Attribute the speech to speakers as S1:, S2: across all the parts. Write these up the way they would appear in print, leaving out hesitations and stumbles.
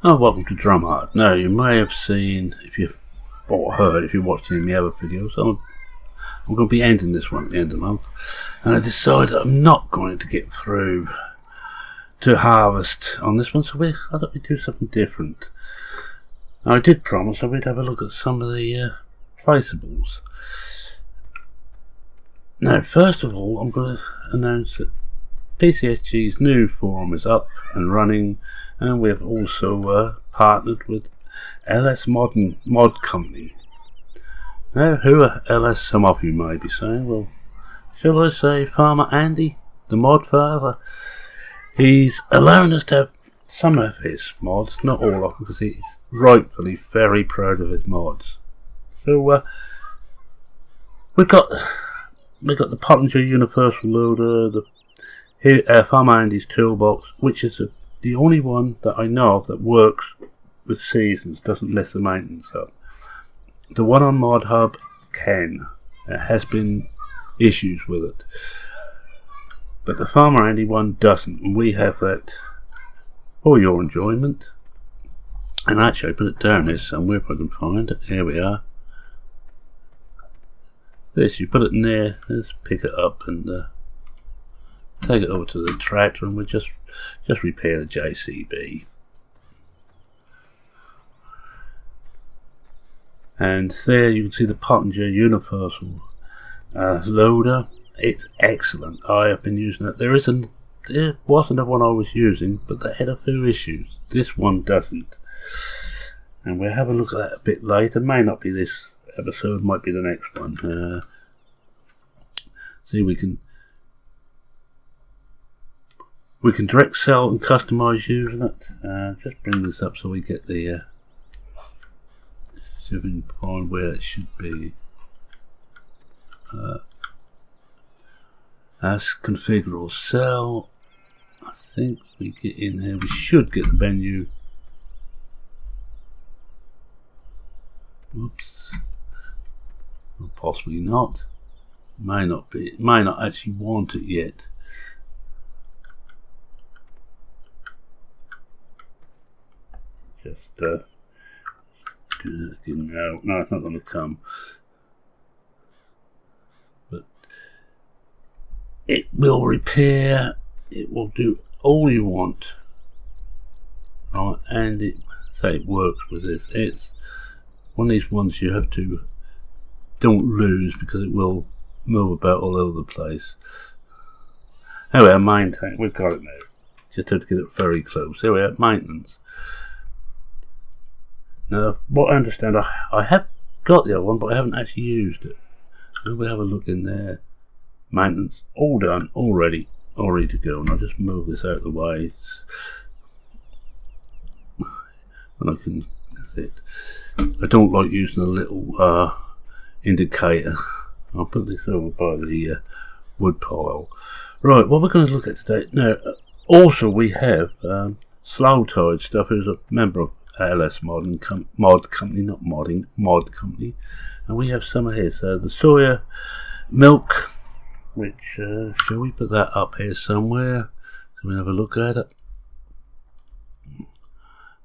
S1: Oh, welcome to Drumard. Now, you may have seen, or heard, if you watched any of my other videos, I'm going to be ending this one at the end of the month, and I decided I'm not going to get through to harvest on this one, so I thought we'd do something different. Now, I did promise I would have a look at some of the placeables. Now, first of all, I'm going to announce that PCSG's new forum is up and running, and we have also partnered with LS Mod Company. Now, who are LS? Some of you may be saying, well, shall I say Farmer Andy, the mod father? He's allowing us to have some of his mods, not all of them, because he's rightfully very proud of his mods. So we've got the Pottinger Universal Loader, Farmer Andy's toolbox, which is the only one that I know of that works with seasons, doesn't mess the maintenance up. The one on ModHub can. There has been issues with it, but the Farmer Andy one doesn't, and we have that for your enjoyment. And actually I put it down here somewhere if I can find it. Here we are. This, you put it in there, let's pick it up and take it over to the tractor, and we just repair the JCB. And there you can see the Pottinger Universal Loader. It's excellent. I have been using it. There wasn't the one I was using, but they had a few issues. This one doesn't. And we'll have a look at that a bit later. May not be this episode, might be the next one. See, we can direct sell and customize using it. Just bring this up so we get the shipping point where it should be. As configure or sell. I think we get in here. We should get the menu. Oops. Or possibly not. May not be. May not actually want it yet. Just do that again now. No, it's not going to come. But it will repair. It will do all you want. Right, and it works with this. It's one of these ones you have to don't lose, because it will move about all over the place. Anyway, main tank, we've got it now. Just have to get it very close. There we are, maintenance. Now, what I understand, I have got the other one, but I haven't actually used it. So we'll have a look in there. Maintenance, all done, all ready to go. And I'll just move this out of the way. And I can, that's it. I don't like using a little indicator. I'll put this over by the wood pile. Right, what we're going to look at today. Now, also we have Slow Tide stuff, who's a member of LS Mod Company, not modding, Mod Company, and we have some of his. The soya milk, which shall we put that up here somewhere so we have a look at it.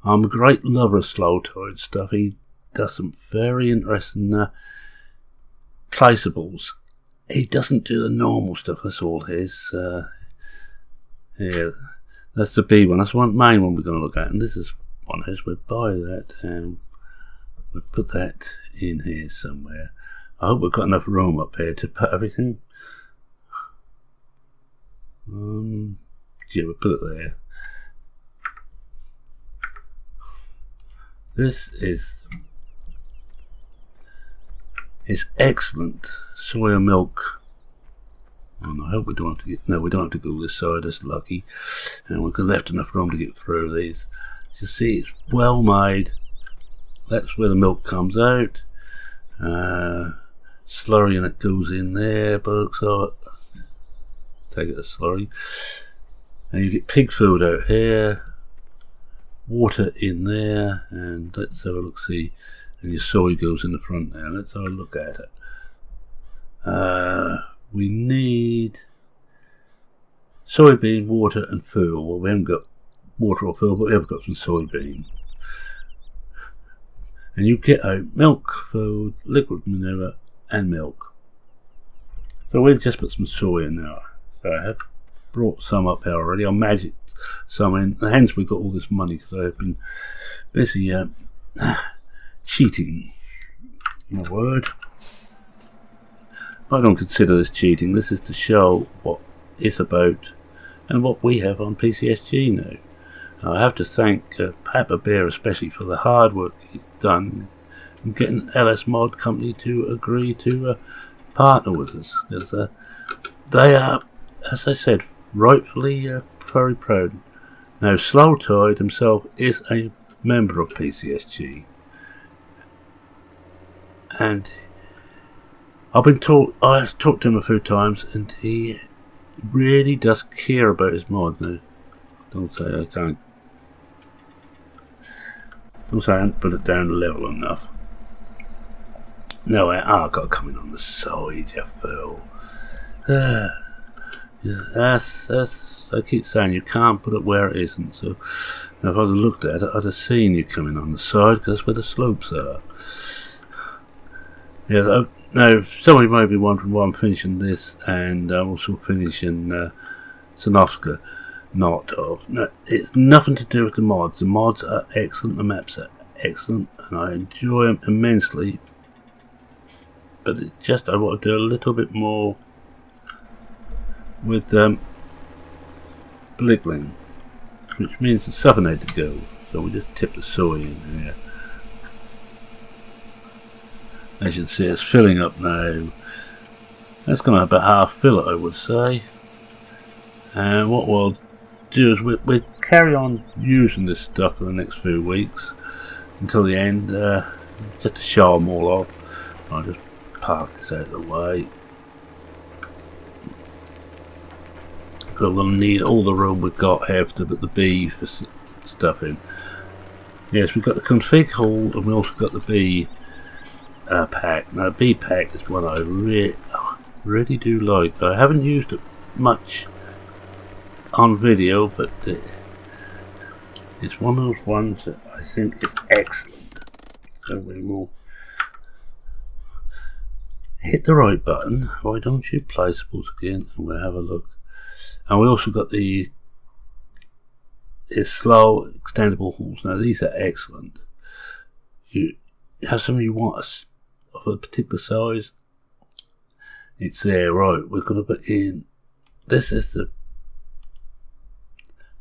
S1: I'm a great lover of Slow Tide stuff. He does some very interesting placeables. He doesn't do the normal stuff. That's all his. Yeah, that's the B one. That's one main one we're going to look at, and this is one of his. We'll buy that and we'll put that in here somewhere. I hope we've got enough room up here to put everything. Yeah, we'll put it there. This is excellent soya milk. And I hope we don't have to get. No, we don't have to go this side. That's lucky. And we've left enough room to get through these. You see, it's well made. That's where the milk comes out. Slurry, and it goes in there. Bugs are. Take it a slurry. And you get pig food out here. Water in there, and let's have a look. See, and your soy goes in the front there. Let's have a look at it. We need soybean, water, and fuel. Well, we haven't got water or fuel, but we have got some soybean. and you get out milk for liquid manure and milk. So we'll just put some soy in now. So I have brought some up here already. I magicked some in, hence we've got all this money, because I've been busy cheating, in a word. I don't consider this cheating. This is to show what it's about and what we have on PCSG now. I have to thank Papa Bear especially for the hard work he's done in getting LS Mod Company to agree to partner with us, because they are, as I said, rightfully very proud. Now, Slow Tide himself is a member of PCSG, and I've talked to him a few times, and he really does care about his mod. Now, don't say I can't. Don't say I haven't put it down a level enough. No, I've got to come in on the side, you fool. I keep saying you can't put it where it isn't. So if I'd have looked at it, I'd have seen you coming on the side, because that's where the slopes are. Yeah. Now, somebody may be wondering why I'm finishing this, and I'm also finishing Sanoska. Not of. No, it's nothing to do with the mods. The mods are excellent, the maps are excellent, and I enjoy them immensely. But it's just I want to do a little bit more with Blickling, which means the stuff need to go. So we just tip the soy in here. As you can see, it's filling up now. That's going to about half fill it, I would say. And what we'll do is we'll carry on using this stuff for the next few weeks until the end, just to show them all off. I'll just park this out of the way. So we'll need all the room we've got here to put the B for stuff in. Yes, we've got the config hall, and we also got the B pack. Now, the B pack is one I really do like. I haven't used it much on video, but it's one of those ones that I think is excellent. So we will hit the right button. Why don't you placeables again, and we'll have a look. And we also got the slow extendable halls. Now these are excellent. You have something you want of a particular size, it's there. Right, we're going to put in, this is the,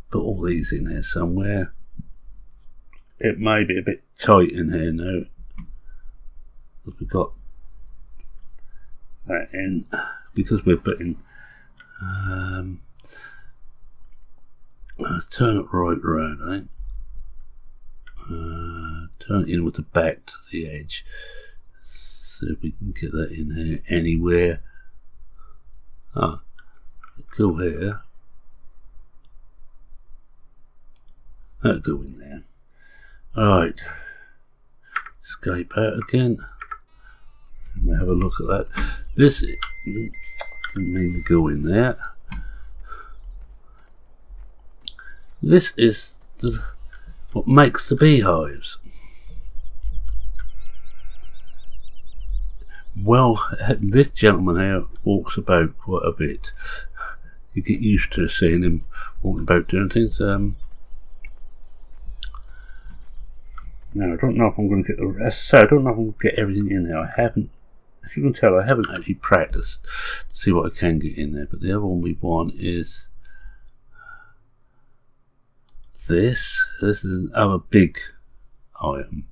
S1: put all these in here somewhere. It may be a bit tight in here now, because we've got that in, because we're putting turn it right around, I think. Turn it in with the back to the edge. See if we can get that in here anywhere. Go here. That'll go in there. Alright. Escape out again. We'll have a look at that. This didn't mean to go in there. This is what makes the beehives. Well, this gentleman here walks about quite a bit. You get used to seeing him walking about doing things. Now, I don't know if I'm going to get the rest. So I don't know if I'm going to get everything in there. I haven't, if you can tell, I haven't actually practiced to see what I can get in there. But the other one we want is this. This is another big item.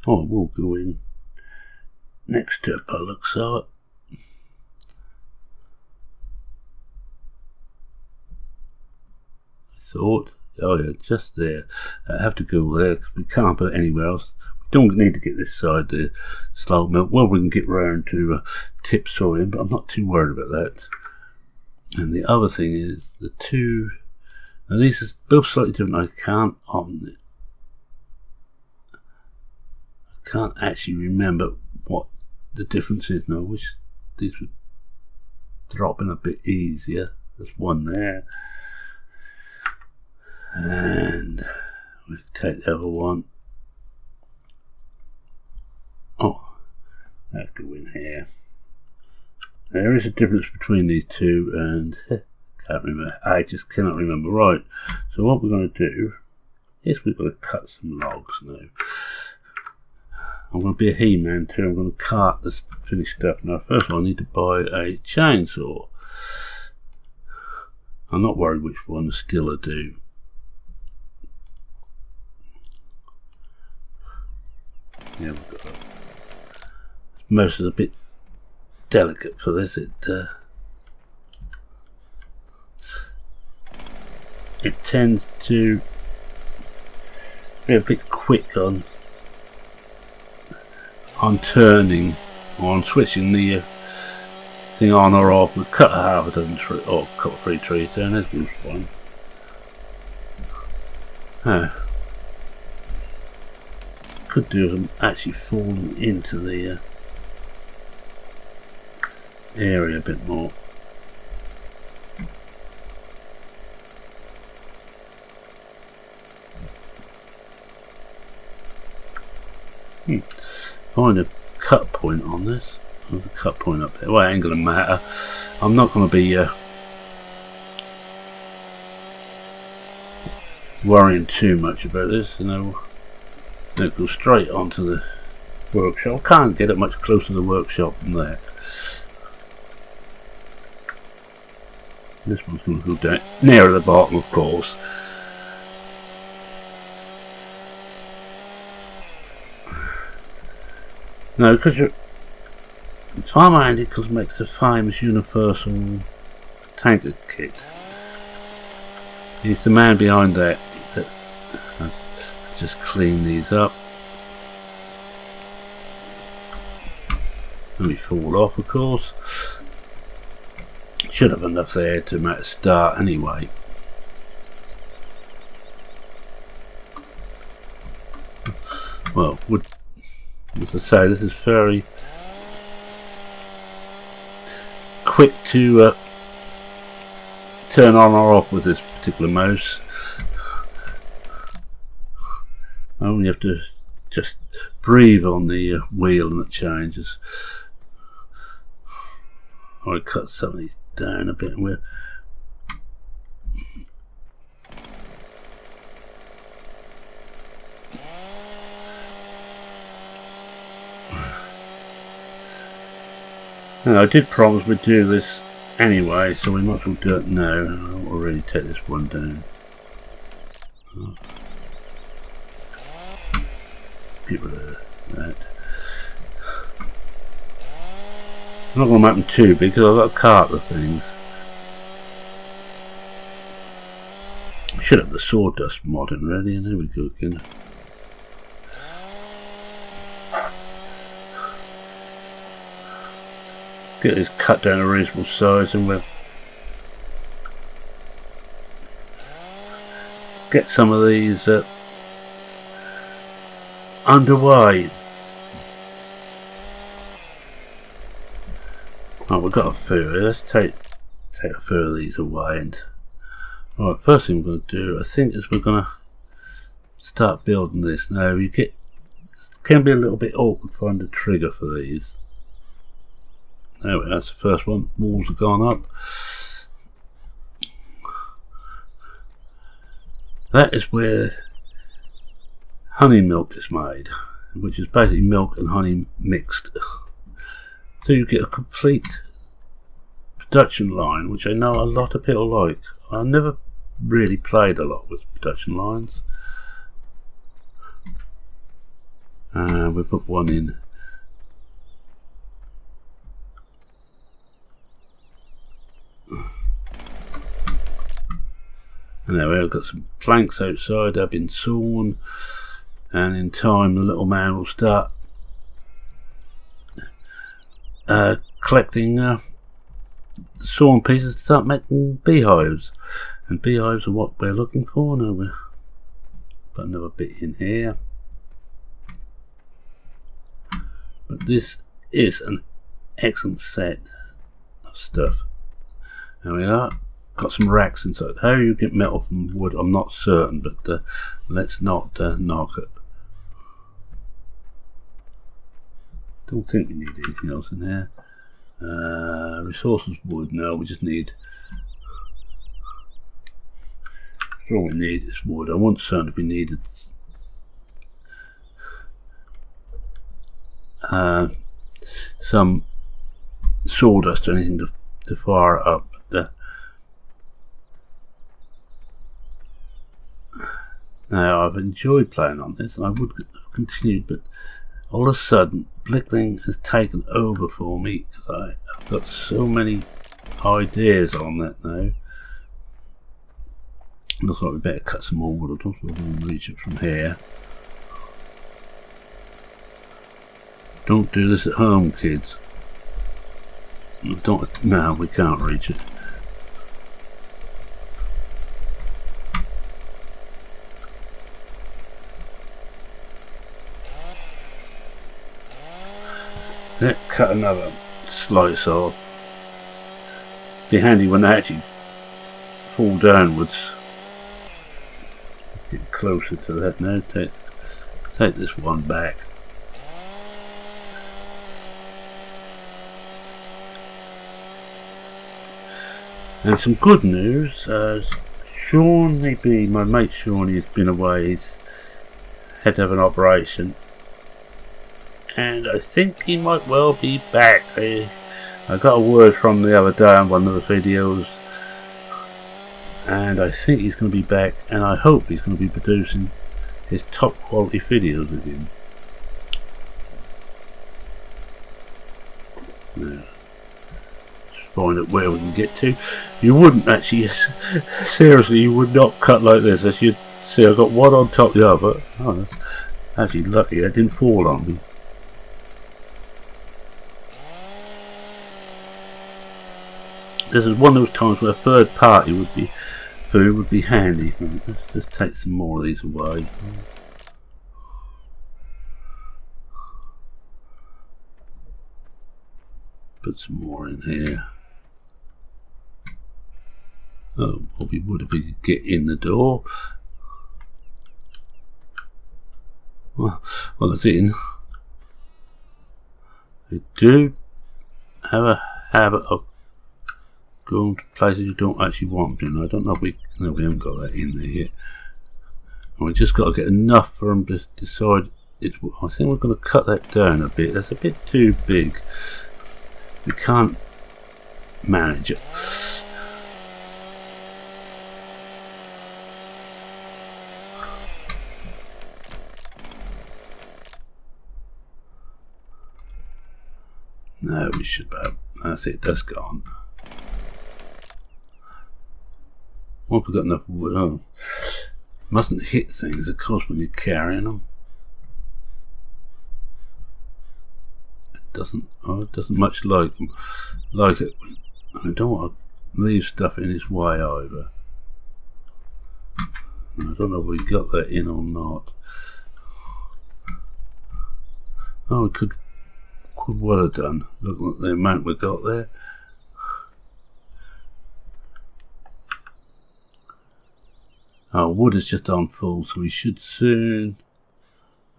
S1: Oh, we'll go in next to a Pollock saw. Thought, oh yeah, just there. I have to go there because we can't put it anywhere else. We don't need to get this side the slow milk. Well, we can get round to tip soy in, but I'm not too worried about that. And the other thing is the two. Now these are both slightly different. I can't actually remember what the difference is now. Which these would drop in a bit easier. There's one there, and we take the other one. Oh, that go in here. There is a difference between these two, and can't remember. I just cannot remember right. So what we're going to do is we're going to cut some logs now. I'm going to be a he-man too. I'm going to cart this finished stuff. Now first of all I need to buy a chainsaw. I'm not worried which one, still I do. Yeah, we've got most of the bit delicate for this. It tends to be a bit quick on turning or on switching the thing on or off. We've cut half a dozen trees, or cut 3 trees down. There's one. Could do them actually falling into the area a bit more. Find a cut point on this. There's a cut point up there. Well, it ain't gonna matter. I'm not gonna be worrying too much about this. You know, it goes straight onto the workshop. Can't get it much closer to the workshop than that. This one's going to go down nearer the bottom, of course. No, because it's farm handy because it makes the famous universal tanker kit. He's the man behind that. Just clean these up. Let me fall off, of course. Should have enough there to make a start anyway. Well, as I say, this is very quick to turn on or off with this particular mouse. I only have to just breathe on the wheel and it changes. I want to cut some of these down a bit. And now, I did promise we'd do this anyway, so we might as well do it now. I'll already take this one down. Get rid of that. I'm not going to make them too big because I've got to cart the things. Should have the sawdust modding ready, and there we go again. Get this cut down a reasonable size, and we'll get some of these underway. Oh, we've got a few. Let's take a few of these away. And right, first thing we're going to do, I think, is we're going to start building this. Now, it can be a little bit awkward to find a trigger for these. There we go. That's the first one. Walls have gone up. That is where honey milk is made, which is basically milk and honey mixed. So you get a complete production line, which I know a lot of people like. I never really played a lot with production lines. We put one in. And there we have got some planks outside. They've been sawn, and in time the little man will start collecting sawn pieces to start making beehives. And beehives are what we're looking for. Now we've got another bit in here. But this is an excellent set of stuff. There we are. Got some racks inside. How you get metal from wood, I'm not certain, but let's not knock it. Don't think we need anything else in here. Resources wood. No, we just need. All we need is wood. I want certainly we needed some sawdust or anything to fire it up. But, now I've enjoyed playing on this, and I would have continued, but all of a sudden Blickling has taken over for me because I've got so many ideas on that now. Looks like we better cut some more wood. I don't know if we can reach it from here. Don't do this at home, kids. No, we can't reach it. Let's cut another slice off. Be handy when they actually fall downwards. Get closer to that now. Take this one back. And some good news, Shawnee B, my mate Shawnee has been away, he's had to have an operation, and I think he might well be back. I got a word from the other day on one of the videos, and I think he's going to be back, and I hope he's going to be producing his top quality videos again. Now, find out where we can get to. You wouldn't actually, seriously, you would not cut like this. As you see, I've got one on top of the other. Oh, that's actually lucky that didn't fall on me. This is one of those times where a third party would be handy. Let's just take some more of these away. Put some more in here. Oh, probably would if we could get in the door. Well, it's in. I do have a habit of going to places you don't actually want to. I don't know if we haven't got that in there yet. And we just got to get enough for them to decide. I think we're going to cut that down a bit. That's a bit too big. We can't manage it. No, we should have. That's it, that's gone. Once we've got enough wood, oh, mustn't hit things, of course, when you're carrying them. It doesn't much like it. I don't want to leave stuff in its way either. I don't know if we got that in or not. Oh, we could well have done. Look at the amount we got there. Our wood is just on full, so we should soon.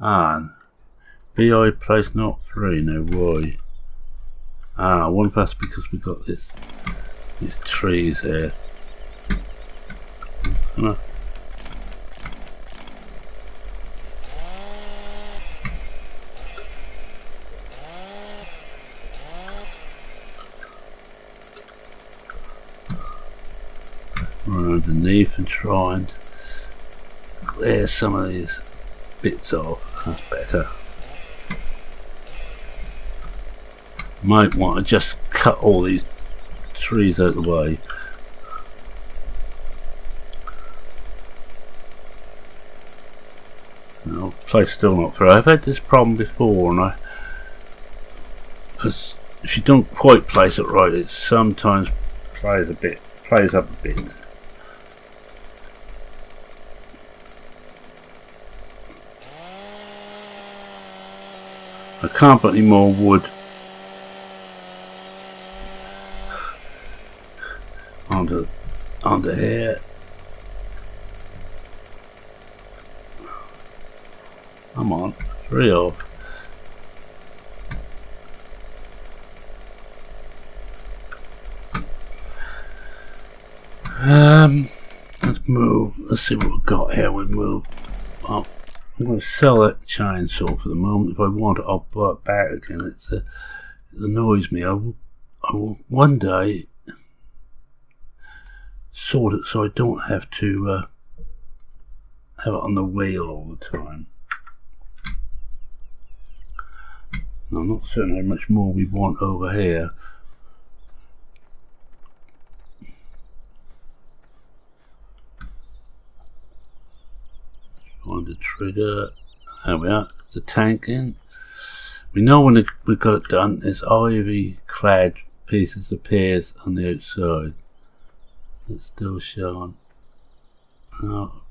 S1: BI place not 3. Now why? I wonder if that's because we got these trees there. Run underneath and try and clear some of these bits off. That's better. Might want to just cut all these trees out of the way. No, place still not through. I've had this problem before, and because if you don't quite place it right, it sometimes plays up a bit. I can't put any more wood onto here. Come on, 3 off. Let's move. Let's see what we've got here. We move up. I'm going to sell that chainsaw for the moment. If I want it, I'll buy it back again. It annoys me. I will one day sort it so I don't have to have it on the wheel all the time. I'm not certain how much more we want over here. Find the trigger. There we are. The tank in. We know when we've got it done. This ivy clad pieces appears on the outside. It's still showing. Oh.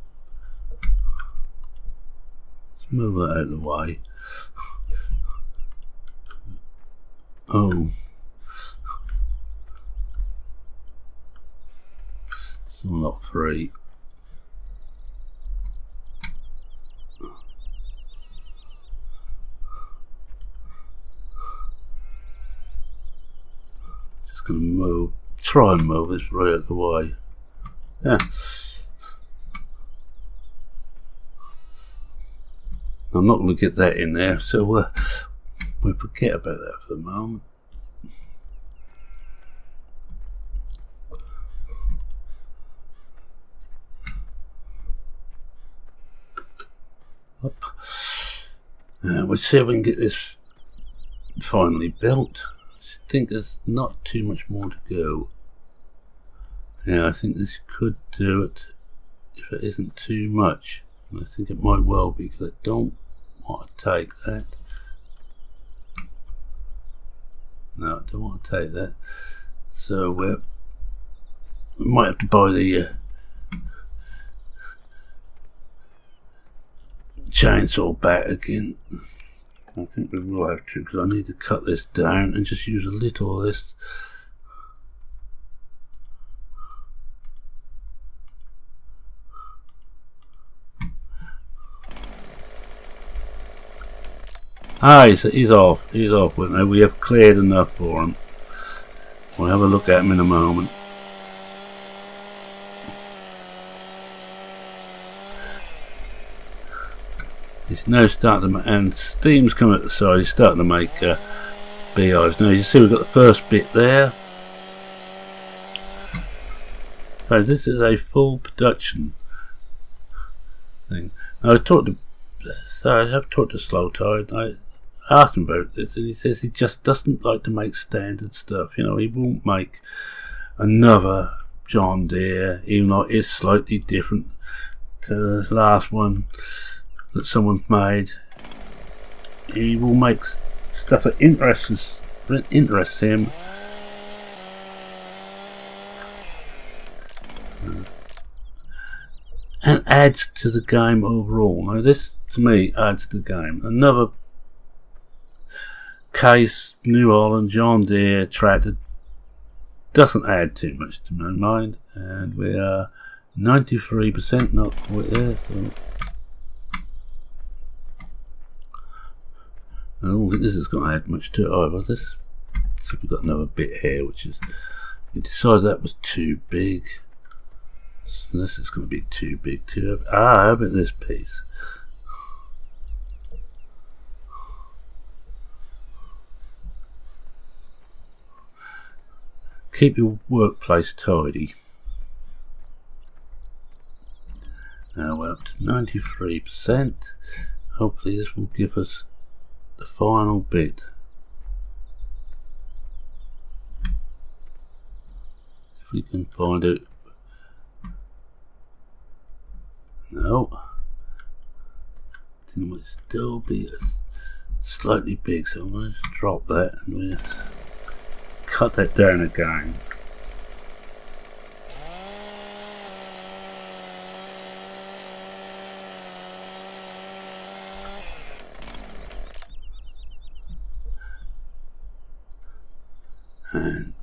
S1: Let's move that out of the way. Oh. Still not free. Just gonna move. Try and move this right out of the way. Yeah. I'm not going to get that in there, so we'll forget about that for the moment. Up. We'll see if we can get this finally built. I think there's not too much more to go. Yeah, I think this could do it if it isn't too much. And I think it might well be, because I don't want to take that. No, I don't want to take that. So we might have to buy the chainsaw back again. I think we will have to, because I need to cut this down and just use a little of this. Ah, he's off. He's off. We have cleared enough for him. We'll have a look at him in a moment. It's now starting to, and steam's coming at the side. He's starting to make beehives. Now you see we've got the first bit there. So this is a full production thing. Now I have talked to Slow Tide. I asked him about this, and he says he just doesn't like to make standard stuff. You know, he won't make another John Deere, even though it's slightly different to the last one that someone's made. He will make stuff that interests him. And adds to the game overall. Now this, to me, adds to the game. Another case, New Holland, John Deere tractor doesn't add too much to my mind. And we are 93%, not quite there. So I don't think this is going to add much to it either. This, so we've got another bit here, which is, we decided that was too big. So this is going to be too big too. How about this piece? Keep your workplace tidy. Now we're up to 93%. Hopefully this will give us the final bit. If we can find it. No. I think it might still be slightly big, so I'm going to drop that and we'll just cut that down again. And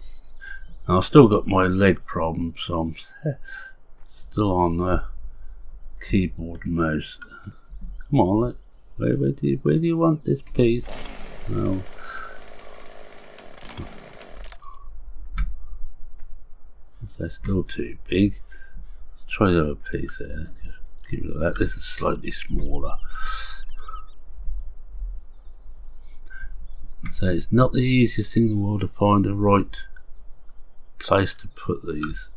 S1: I've still got my leg problem, so I'm still on the keyboard and mouse. Come on, where do you want this piece? No. That's still too big. Let's try the other piece there. Get rid of that. This is slightly smaller. So it's not the easiest thing in the world to find the right place to put these.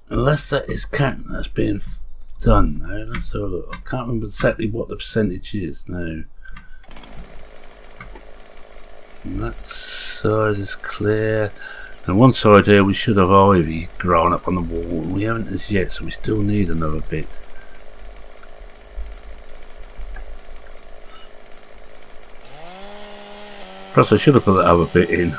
S1: Unless that is counting that's being done now. Let's have a look. I can't remember exactly what the percentage is now. And that side is clear. And one side here we should have ivy growing up on the wall. We haven't as yet, so we still need another bit. Plus I should have put that other bit in.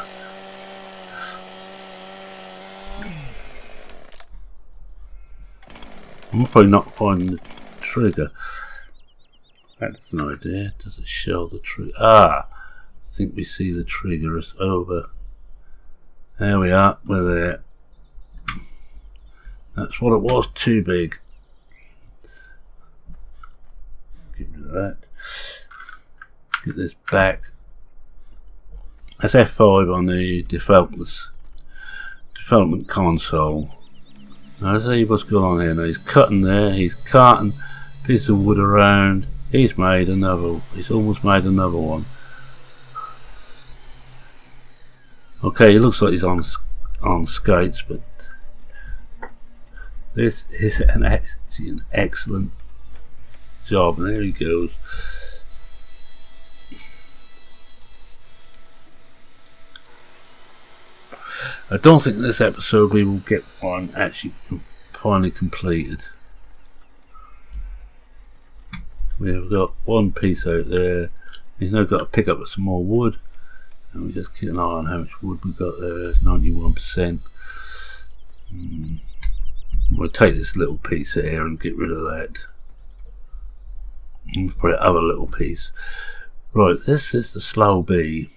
S1: I'm probably not finding the trigger. That's an idea. Does it show the trigger? Ah! I think we see the trigger is over. There we are. We're there. That's what it was. Too big. Get rid of that. Get this back. That's F5 on the development console. Now let's see what's going on here. Now he's cutting there, he's carting a piece of wood around, he's made another, he's almost made another one. Okay, he looks like he's on skates, but this is actually an excellent job, and there he goes. I don't think in this episode we will get one actually finally completed. We have got one piece out there. We've now got to pick up some more wood, and we just keep an eye on how much wood we've got there. It's 91%. We'll take this little piece here and get rid of that. And put another little piece. Right, this is the slow B.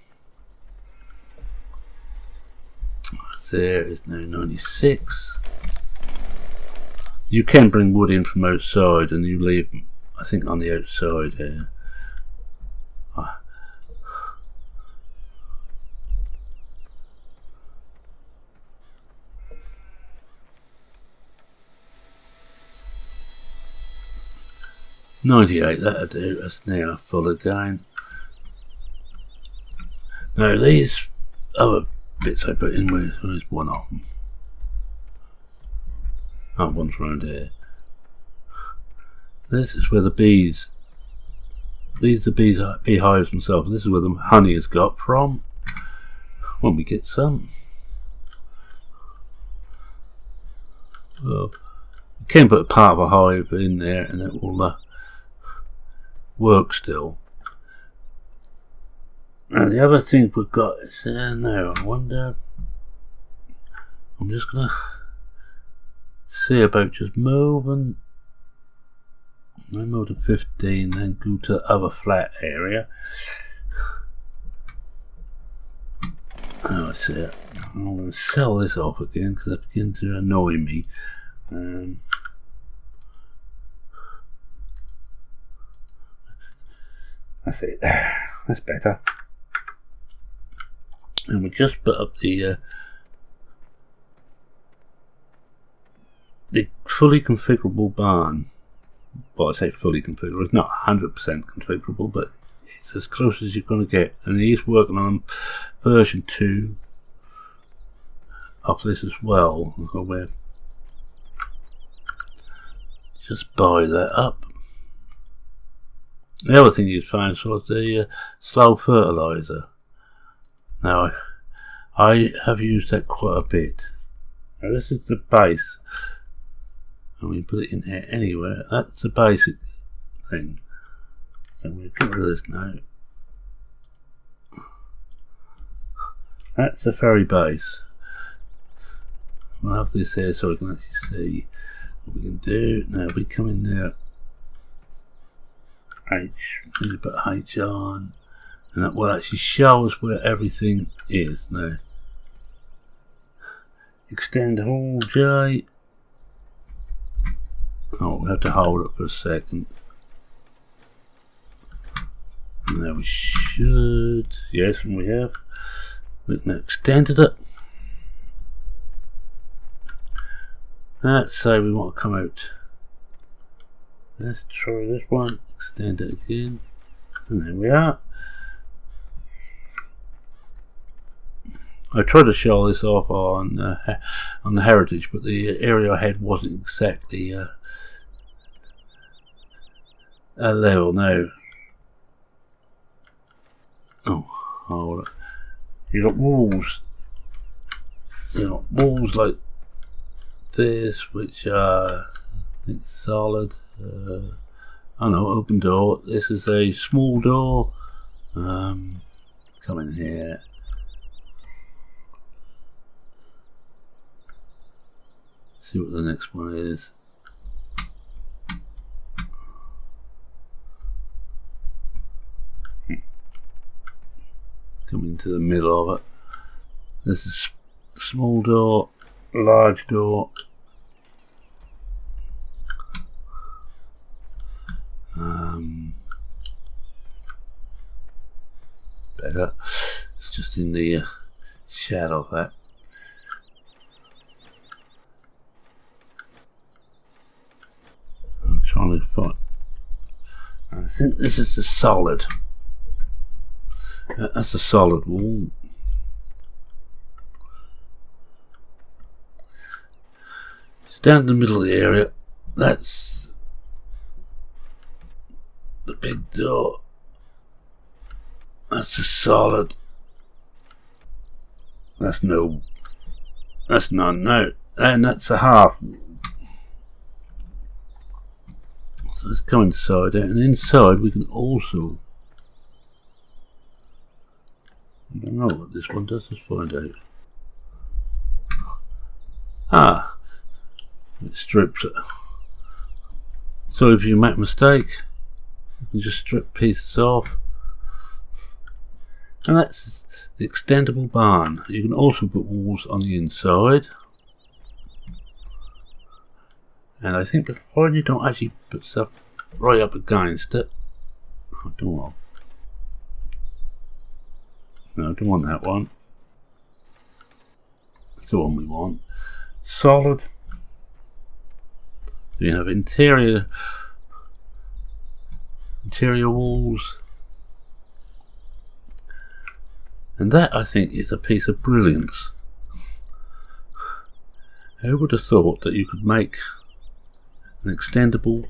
S1: There is now 96. You can bring wood in from outside, and you leave them, I think, on the outside here. 98, that'll do. That's nearly full again. Now these other bits I put in, where's one of them? Oh, one's around here. This is where the bees, these are beehives themselves. This is where the honey is got from when we get some. Well, you can put a part of a hive in there and it will work still. And the other thing we've got is there now. I wonder, I'm just gonna see about just moving. I move to 15, then go to the other flat area. Oh, I see it. I'm going to sell this off again because it begins to annoy me. That's it. That's better. And we just put up the fully configurable barn. Well, I say fully configurable. It's not 100% configurable, but it's as close as you're going to get. And he's working on version 2 of this as well. So we'll just buy that up. The other thing you found was the slow fertilizer. Now, I have used that quite a bit. Now, this is the base. And we put it in here anywhere. That's the basic thing. So we'll get rid of this now. That's the very base. We'll have this here so we can actually see what we can do. Now, if we come in there, H. Need to put H on, and that will actually show us where everything is now. Extend hole J. Oh, we have to hold it for a second. And there we should. Yes, and we have. We've now extended it. Let's say we want to come out. Let's try this one. Extend it again. And there we are. I tried to show this off on the Heritage, but the area I had wasn't exactly a level now. Oh, hold it. You got walls. You got walls like this, which are I think solid. I know, open door. This is a small door. Come in here. See what the next one is. Come into the middle of it. This is small door, large door. Better. It's just in the shadow of that. I'm trying to find. I think this is the solid. That's a solid wall. It's down in the middle of the area. That's the big door. That's a solid. That's no. That's none. No, and that's a half. So let's come inside it, and inside we can also. I don't know what this one does. Let's find out. Ah, it strips it. So if you make a mistake, you can just strip pieces off. And that's the extendable barn. You can also put walls on the inside. And I think before you don't actually put stuff right up against it. I don't want. No, I don't want that one. That's the one we want. Solid. So you have interior walls. And that, I think, is a piece of brilliance. Who would have thought that you could make an extendable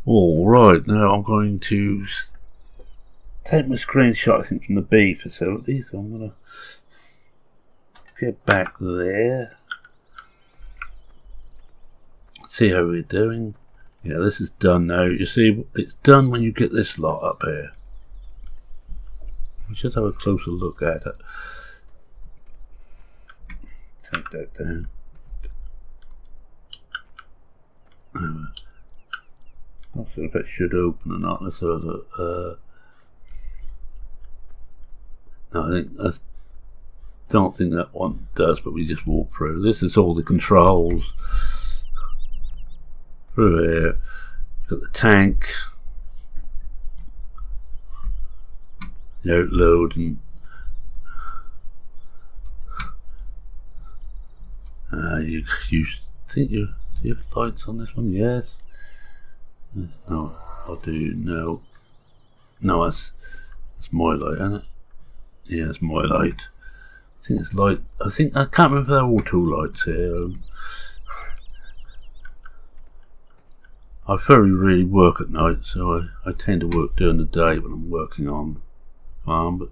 S1: wall? Right, now I'm going to take my screenshot, I think, from the B facility. So I'm going to get back there. See how we're doing. Yeah, this is done now. You see, it's done when you get this lot up here. We should have a closer look at it. Take that down. Not sure if it should open or not. Let's have a look. No, I don't think that one does, but we just walk through. This is all the controls. Through here, got the tank. Outload and you think you have lights on this one? Yes. No, I do. No, that's my light, isn't it? Yeah, it's my light. I think it's light. I can't remember if they're all two lights here. I very rarely work at night, so I tend to work during the day when I'm working on farm, but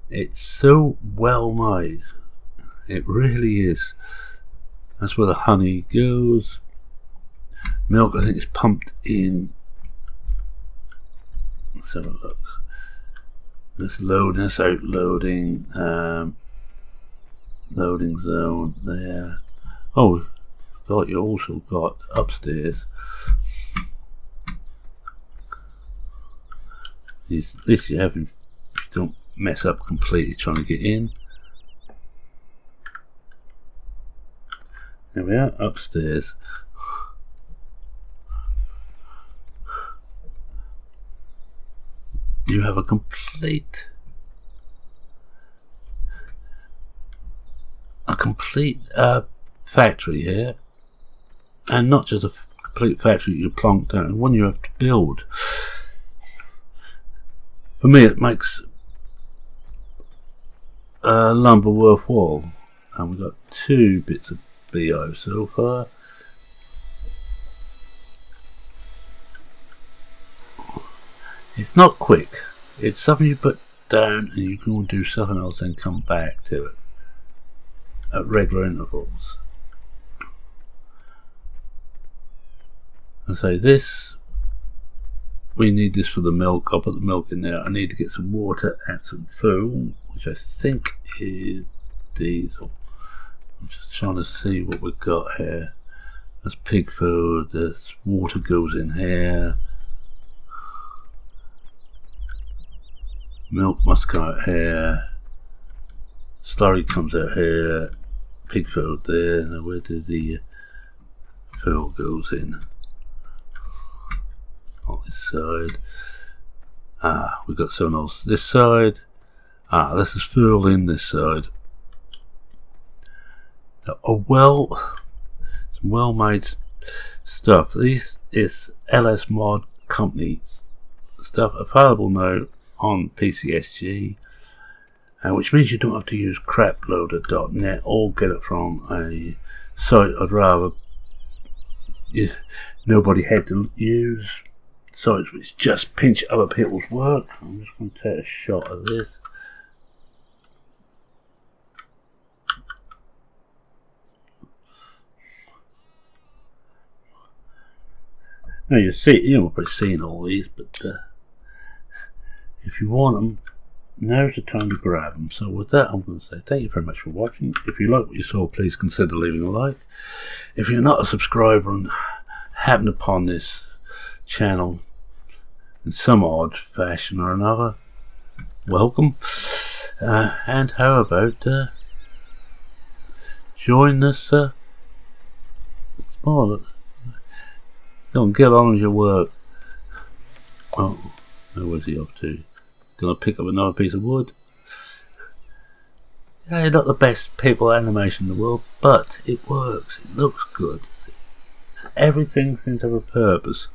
S1: it's so well made. It really is. That's where the honey goes. Milk, I think, is pumped in. Let's have a look. This loading, this out loading, loading zone there. Oh, God, you also got upstairs. At least you haven't, don't mess up completely trying to get in. There we are, upstairs. You have a complete factory here, and not just a complete factory you plonk down, and one you have to build. For me, it makes lumber worthwhile, and we've got 2 bits of BO so far. It's not quick. It's something you put down and you can do something else and come back to it at regular intervals. And so this, we need this for the milk. I'll put the milk in there. I need to get some water and some food, which I think is diesel. I'm just trying to see what we've got here. There's pig food, there's water goes in here. Milk must come out here. Slurry comes out here. Pig food there. Now where did the food goes in? On this side. We've got something else. This side. This is fuel in this side. Now, some well-made stuff. This is LS Mod Company's stuff, available now on PCSG, which means you don't have to use craploader.net or get it from a site I'd rather nobody had to use, sites which just pinch other people's work. I'm just going to take a shot of this. Now you see, you've probably seen all these, but if you want them, now's the time to grab them. So with that, I'm going to say thank you very much for watching. If you like what you saw, please consider leaving a like. If you're not a subscriber and happen upon this channel in some odd fashion or another, welcome. And how about join this small. Go and get on with your work. Oh, now where's he up to? Gonna pick up another piece of wood. Yeah, not the best people animation in the world, but it works. It looks good. Everything seems to have a purpose.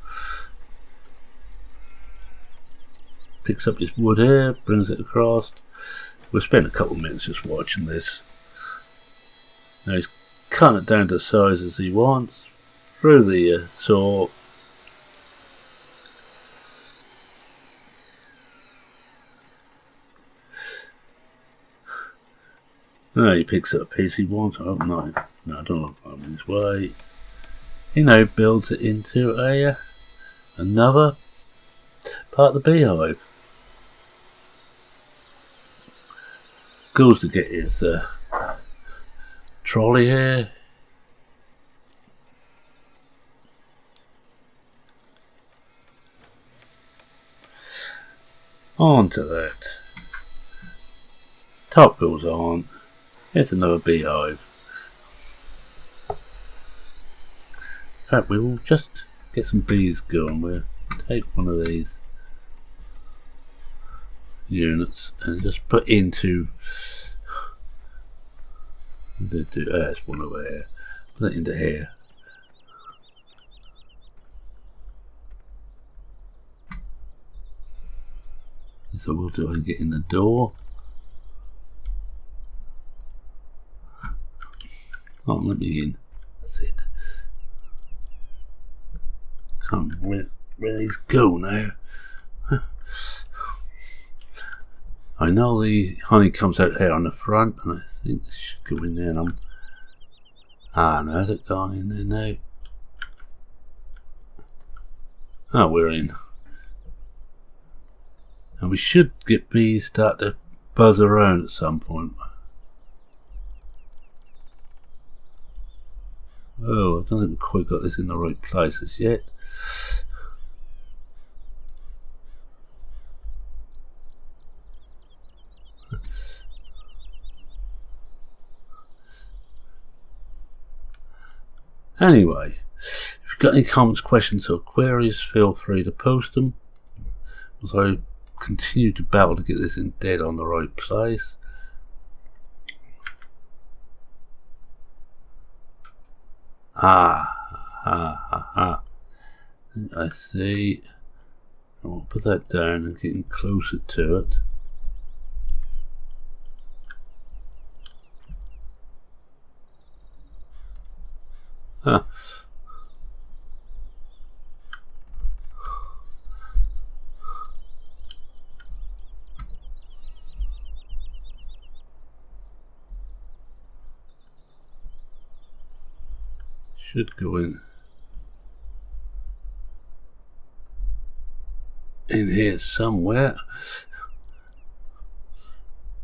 S1: Picks up his wood here, brings it across. We'll spend a couple of minutes just watching this. Now he's cutting it down to the size as he wants. Through the saw. Now he picks up a piece he wants. Oh no, I don't look like him this way. He now builds it into another part of the beehive. Goes to get his trolley here. On to that. Top goes on. Here's another beehive. In fact, we will just get some bees going. We'll take one of these units and just put into. That's one over here. Put it into here. So we'll do is get in the door. Oh, let me in. That's it. Come, where these go now? I know the honey comes out here on the front, and I think this should go in there. And no, has it gone in there now? Oh, we're in. And we should get bees start to buzz around at some point. Oh, I don't think we've quite got this in the right places yet. Anyway, if you've got any comments, questions or queries, feel free to post them as I continue to battle to get this in dead on the right place. I see. I'll put that down and getting closer to it. Should go in here somewhere.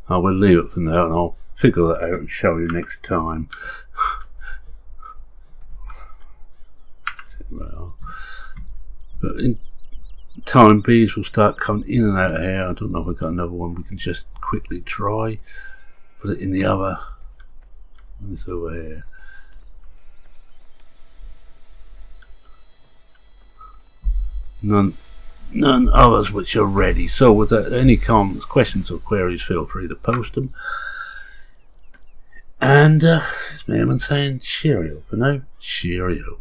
S1: I will leave it for now and I'll figure that out and show you next time. But in time, bees will start coming in and out of here. I don't know if I've got another one we can just quickly try. Put it in the other. It's over here. None others which are ready. So with that, any comments, questions or queries, feel free to post them. And it's Merman saying cheerio for now. Cheerio.